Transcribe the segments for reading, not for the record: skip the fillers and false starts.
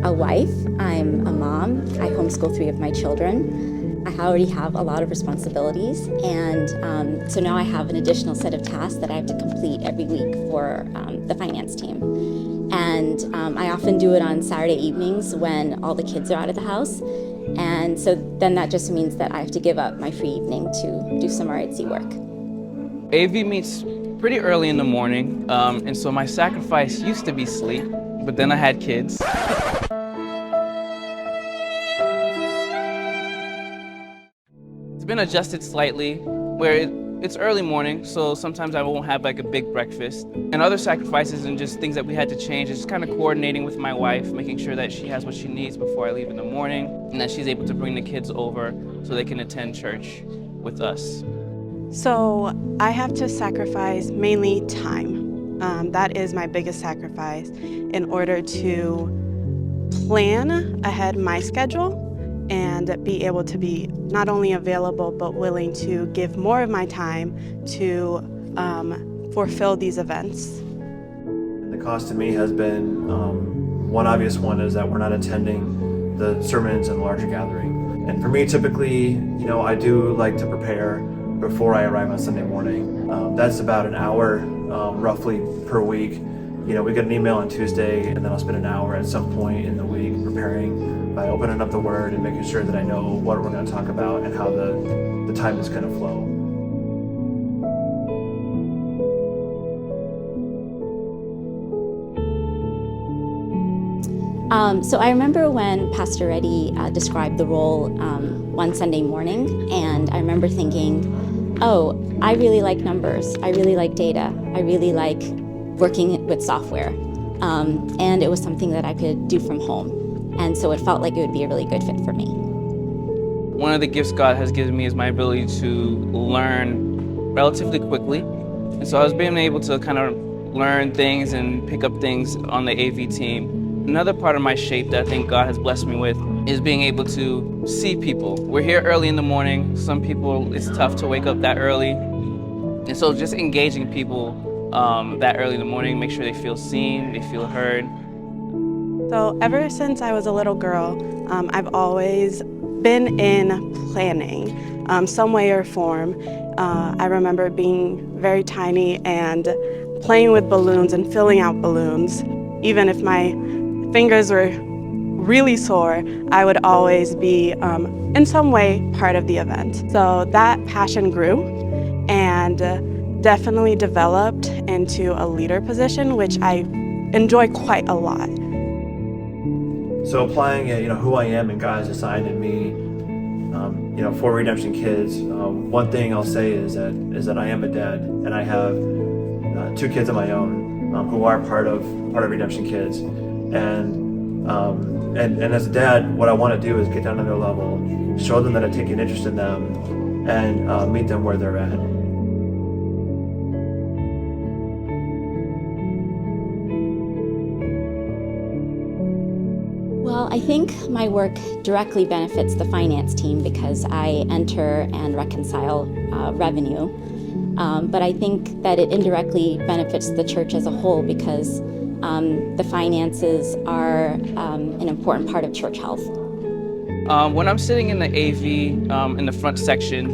a wife, I'm a mom, I homeschool 3 of my children. I already have a lot of responsibilities, and so now I have an additional set of tasks that I have to complete every week for the finance team. And I often do it on Saturday evenings when all the kids are out of the house. And so then that just means that I have to give up my free evening to do some artsy work. AV meets pretty early in the morning, and so my sacrifice used to be sleep, but then I had kids. It's been adjusted slightly, where it's early morning, so sometimes I won't have like a big breakfast. And other sacrifices and just things that we had to change is just kind of coordinating with my wife, making sure that she has what she needs before I leave in the morning, and that she's able to bring the kids over so they can attend church with us. So I have to sacrifice mainly time. That is my biggest sacrifice in order to plan ahead my schedule and be able to be not only available but willing to give more of my time to fulfill these events. The cost to me has been, one obvious one is that we're not attending the sermons and larger gathering. And for me, typically, I do like to prepare before I arrive on Sunday morning. That's about an hour roughly per week. We get an email on Tuesday, and then I'll spend an hour at some point in the week preparing by opening up the Word and making sure that I know what we're going to talk about and how the time is going to flow. So I remember when Pastor Reddy described the role one Sunday morning, and I remember thinking, oh, I really like numbers, I really like data, I really like working with software, and it was something that I could do from home, and so it felt like it would be a really good fit for me. One of the gifts God has given me is my ability to learn relatively quickly, and so I was being able to kind of learn things and pick up things on the AV team. Another part of my shape that I think God has blessed me with is being able to see people. We're here early in the morning. Some people, it's tough to wake up that early. And so just engaging people that early in the morning, make sure they feel seen, they feel heard. So ever since I was a little girl, I've always been in planning, some way or form. I remember being very tiny and playing with balloons and filling out balloons. Even if my fingers were really sore, I would always be in some way part of the event. So that passion grew and definitely developed into a leader position, which I enjoy quite a lot. So applying who I am and God has assigned in me, for Redemption Kids, one thing I'll say is that I am a dad, and I have 2 kids of my own who are part of Redemption Kids. And as a dad, what I want to do is get down to their level, show them that I take an interest in them, and meet them where they're at. Well, I think my work directly benefits the finance team because I enter and reconcile revenue. But I think that it indirectly benefits the church as a whole because the finances are an important part of church health. When I'm sitting in the AV in the front section,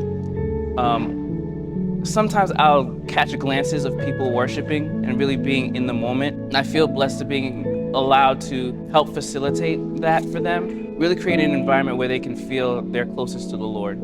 sometimes I'll catch glances of people worshiping and really being in the moment. And I feel blessed to being allowed to help facilitate that for them, really create an environment where they can feel they're closest to the Lord.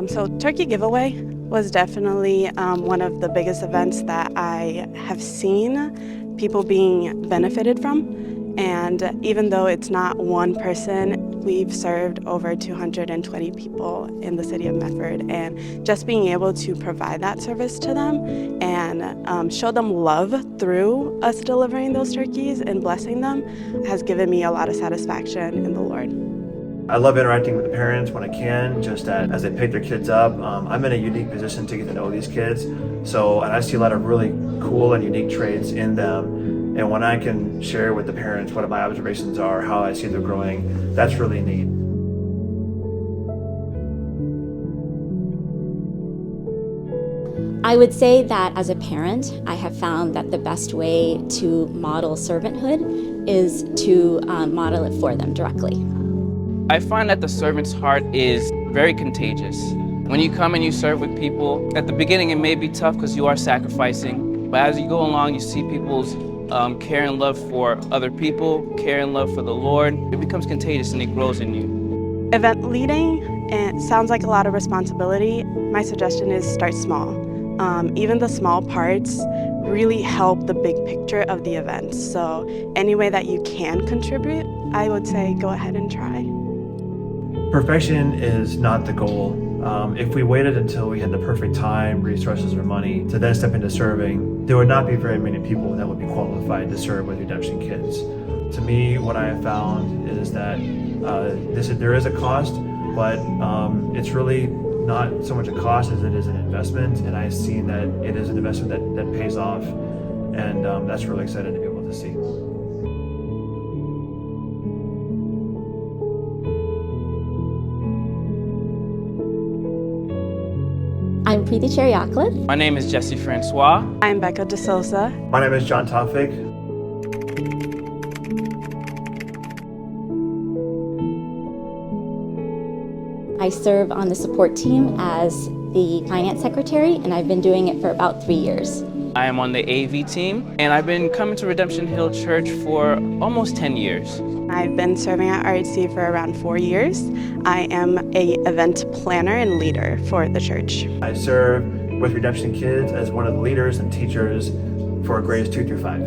So Turkey Giveaway was definitely one of the biggest events that I have seen people being benefited from. And even though it's not one person, we've served over 220 people in the city of Medford. And just being able to provide that service to them and show them love through us delivering those turkeys and blessing them has given me a lot of satisfaction in the Lord. I love interacting with the parents when I can, just as they pick their kids up. I'm in a unique position to get to know these kids, and I see a lot of really cool and unique traits in them. And when I can share with the parents what my observations are, how I see them growing, that's really neat. I would say that as a parent, I have found that the best way to model servanthood is to model it for them directly. I find that the servant's heart is very contagious. When you come and you serve with people, at the beginning it may be tough because you are sacrificing, but as you go along, you see people's care and love for other people, care and love for the Lord. It becomes contagious and it grows in you. Event leading, it sounds like a lot of responsibility. My suggestion is start small. Even the small parts really help the big picture of the event. So any way that you can contribute, I would say go ahead and try. Perfection is not the goal. If we waited until we had the perfect time, resources, or money to then step into serving, there would not be very many people that would be qualified to serve with Redemption Kids. To me, what I have found is that there is a cost, but it's really not so much a cost as it is an investment, and I've seen that it is an investment that pays off, and that's really exciting to be able to see. I'm Preeti Cheriakliff. My name is Jesse Francois. I'm Becca De Souza. My name is John Tofik. I serve on the support team as the finance secretary, and I've been doing it for about 3 years. I am on the AV team, and I've been coming to Redemption Hill Church for almost 10 years. I've been serving at RHC for around 4 years. I am an event planner and leader for the church. I serve with Redemption Kids as one of the leaders and teachers for grades 2 through 5.